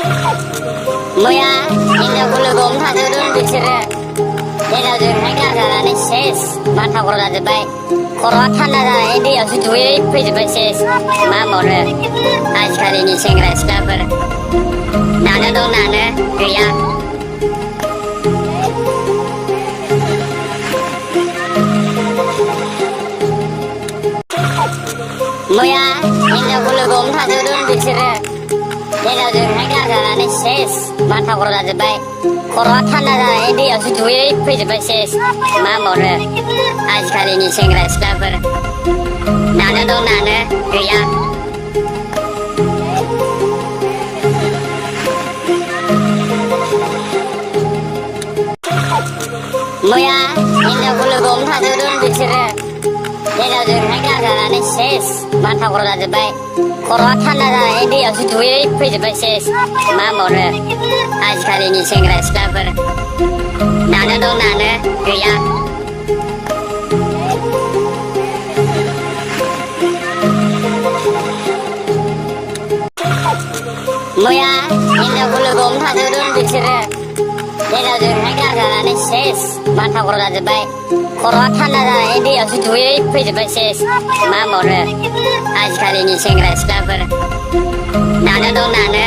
뭐야? हिनजावखौ लोगो हमनो थांजोबदों बिसोरो हिनजावजोंहाय गारजानानै सेस माथा खर' जाजोब्बाय खर'आ थान्दा जानानै दैयावसो दुगै फैजोब्बाय सेस मा होनबावनो आजिखालिनि सेंग्रा सिख्लाफोर नानो दं नानो गैया 뭐야? हिनजावखौ लोगो हमनो थांजोबदों बिसोरो हिनजावजोंहाय गारजानानै सेस माथा खर' जाजोब्बाय खर'आ थान्दा जानानै दैयावसो दुगै फैजोब्बाय सेस मा होनबावनो आजिखालिनि सेंग्रा सिख्लाफोर नानो दं नानो गैया 뭐야? हिनजावखौ लोगो हमनो थांजोबदों बिसोरो हिनजावजोंहाय गारजानानै सेस माथा खर' जाजोब्बाय खर'आ थान्दा जानानै दैयावसो दुगै फैजोब्बाय सेस मा होनबावनो आजिखालिनि सेंग्रा सिख्लाफोर नानो दं नानो गैया 뭐야? हिनजावखौ लोगो हमनो थांजोबदों बिसोरो हिनजावजोंहाय गारजानानै सेस माथा खर' जाजोब्बाय खर'आ थान्दा जानानै दैयावसो दुगै फैजोब्बाय सेस मा होनबावनो आजिखालिनि सेंग्रा सिख्लाफोर नानो दं नानो